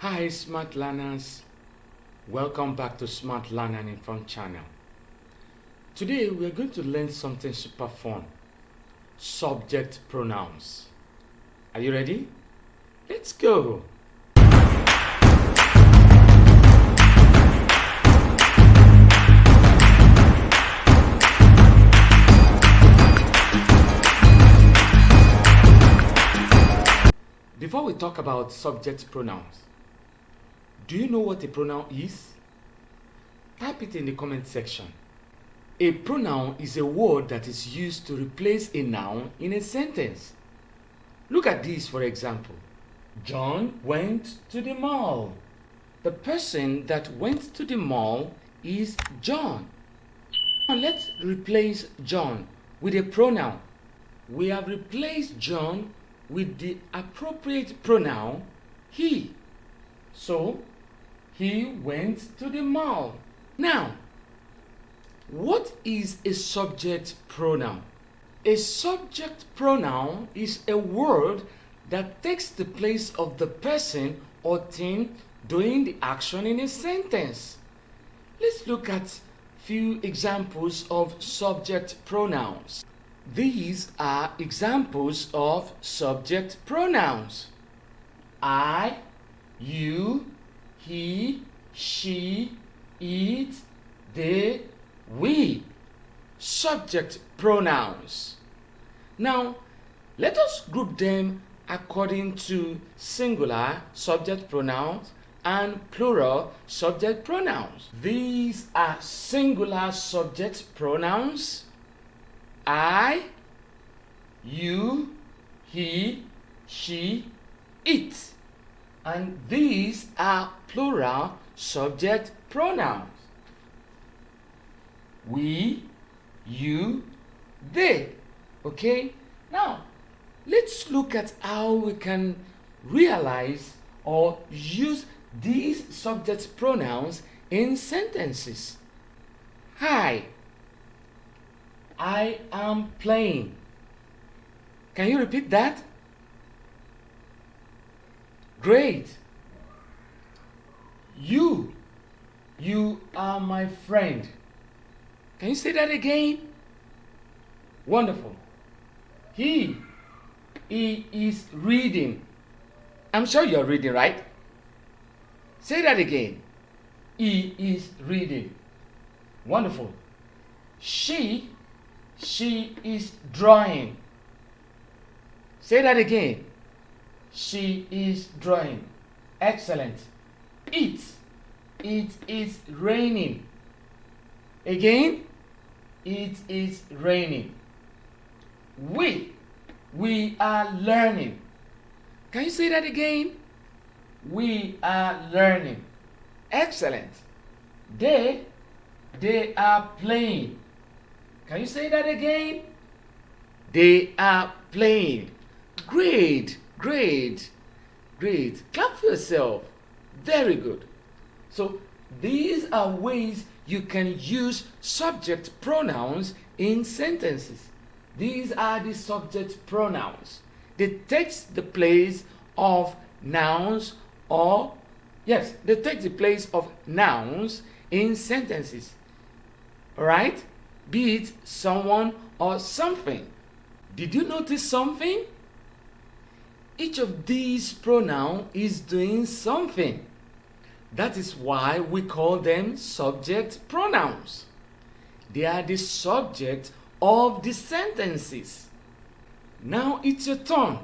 Hi smart learners, welcome back to Smart Learning in Fun channel. Today we are going to learn something super fun, subject pronouns. Are you ready? Let's go! Before we talk about subject pronouns, do you know what a pronoun is? Type it in the comment section. A pronoun is a word that is used to replace a noun in a sentence. Look at this for example. John went to the mall. The person that went to the mall is John. Now let's replace John with a pronoun. We have replaced John with the appropriate pronoun he. So, he went to the mall. Now, what is a subject pronoun? A subject pronoun is a word that takes the place of the person or thing doing the action in a sentence. Let's look at few examples of subject pronouns. These are examples of subject pronouns. I, you, he, she, it, they, we. Subject pronouns. Now, let us group them according to singular subject pronouns and plural subject pronouns. These are singular subject pronouns. I, you, he, she, it. And these are plural subject pronouns. We, you, they. Okay? Now, let's look at how we can realize or use these subject pronouns in sentences. Hi, I am playing. Can you repeat that? Great. You are my friend. Can you say that again? Wonderful. He is reading. I'm sure you're reading, right? Say that again. He is reading. Wonderful. She is drawing. Say that again. She is drawing. Excellent. It is raining. Again, it is raining. We are learning. Can you say that again? We are learning. Excellent. They are playing. Can you say that again? They are playing. Great. Clap for yourself. Very good. So these are ways you can use subject pronouns in sentences. These are the subject pronouns. They take the place of nouns they take the place of nouns in sentences. Alright? Be it someone or something. Did you notice something? Each of these pronouns is doing something. That is why we call them subject pronouns. They are the subject of the sentences. Now it's your turn.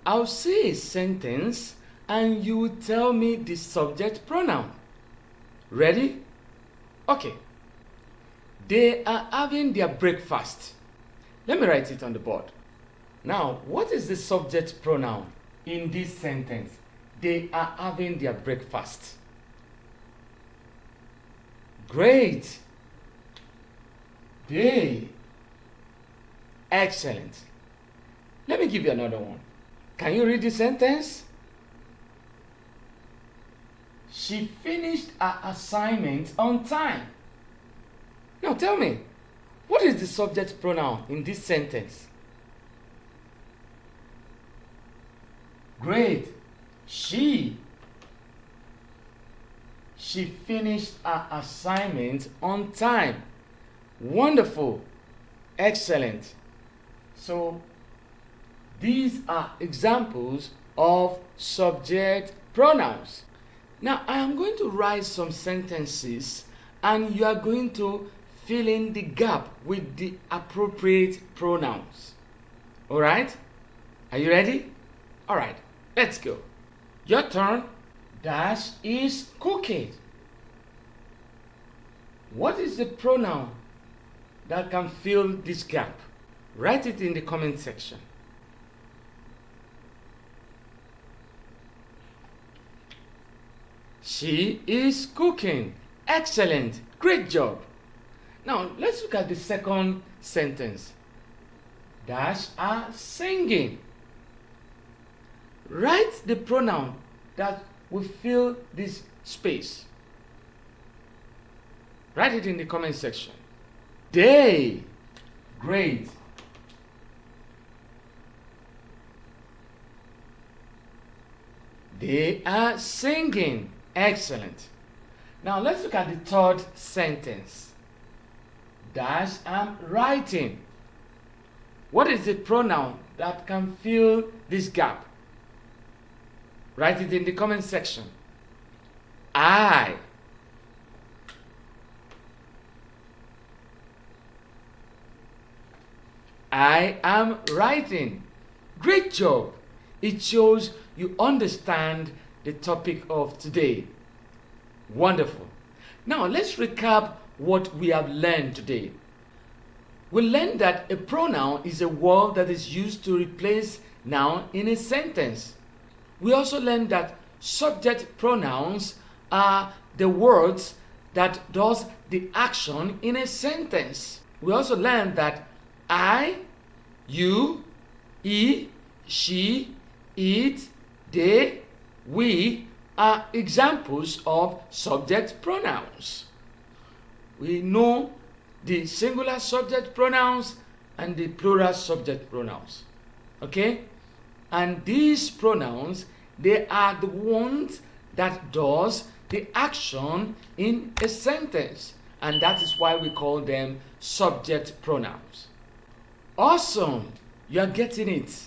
I'll say a sentence and you will tell me the subject pronoun. Ready? Okay. They are having their breakfast. Let me write it on the board. Now, what is the subject pronoun in this sentence? They are having their breakfast. Great. They. Excellent. Let me give you another one. Can you read the sentence? She finished her assignment on time. Now tell me, what is the subject pronoun in this sentence? Great. She. She finished her assignment on time. Wonderful. Excellent. So these are examples of subject pronouns. Now I am going to write some sentences and you are going to fill in the gap with the appropriate pronouns. Alright? Are you ready? Alright, let's go. Your turn. Dash is cooking. What is the pronoun that can fill this gap? Write it in the comment section. She is cooking. Excellent. Great job. Now let's look at the second sentence. Dash are singing. Write the pronoun that will fill this space. Write it in the comment section. They. Great. They are singing. Excellent. Now let's look at the third sentence. Dash am writing. What is the pronoun that can fill this gap? Write it in the comment section. I. I am writing. Great job. It shows you understand the topic of today. Wonderful. Now let's recap what we have learned today. We learned that a pronoun is a word that is used to replace noun in a sentence. We also learned that subject pronouns are the words that does the action in a sentence. We also learned that I, you, he, she, it, they, we are examples of subject pronouns. We know the singular subject pronouns and the plural subject pronouns. Okay? And these pronouns, they are the ones that does the action in a sentence. And that is why we call them subject pronouns. Awesome! You are getting it.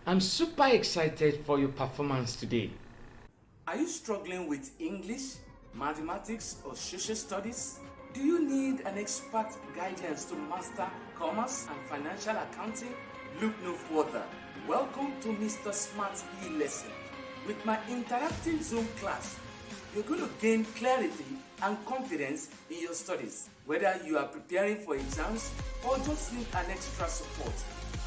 I'm super excited for your performance today. Are you struggling with English, mathematics, or social studies? Do you need an expert guidance to master commerce and financial accounting? Look no further. Welcome to Mr. Smart's e-lesson. With my interactive Zoom class, you're going to gain clarity and confidence in your studies. Whether you are preparing for exams or just need an extra support,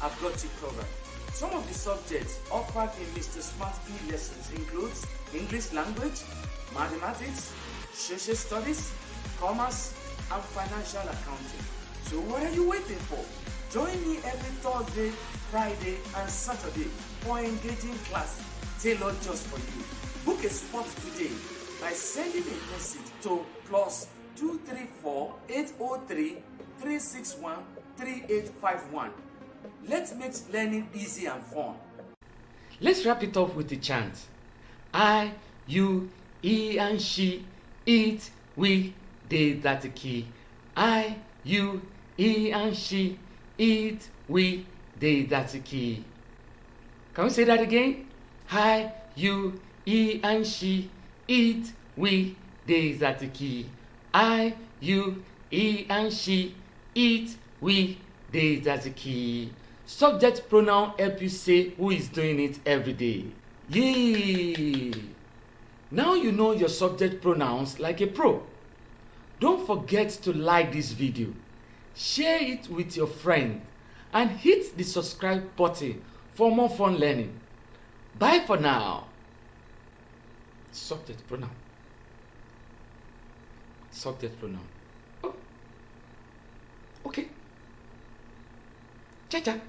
I've got you covered. Some of the subjects offered in Mr. Smart e-lessons includes English language, mathematics, social studies, commerce, and financial accounting. So what are you waiting for? Join me every Thursday, Friday, and Saturday for engaging class tailored just for you. Book a spot today by sending a message to +234 803 361 3851. Let's make learning easy and fun. Let's wrap it up with the chant. I, you, he and she, it, we, they, that the key. I, you, he and she, it, we, they, that the key. Can we say that again? I, you, he and she, it, we, they, that the key. I, you, he and she, it, we, they, that's the key. Subject pronoun help you say who is doing it every day. Yay! Now you know your subject pronouns like a pro. Don't forget to like this video, share it with your friend, and hit the subscribe button for more fun learning. Bye for now. Subject pronoun. Subject pronoun. Oh. Okay. Cha-cha.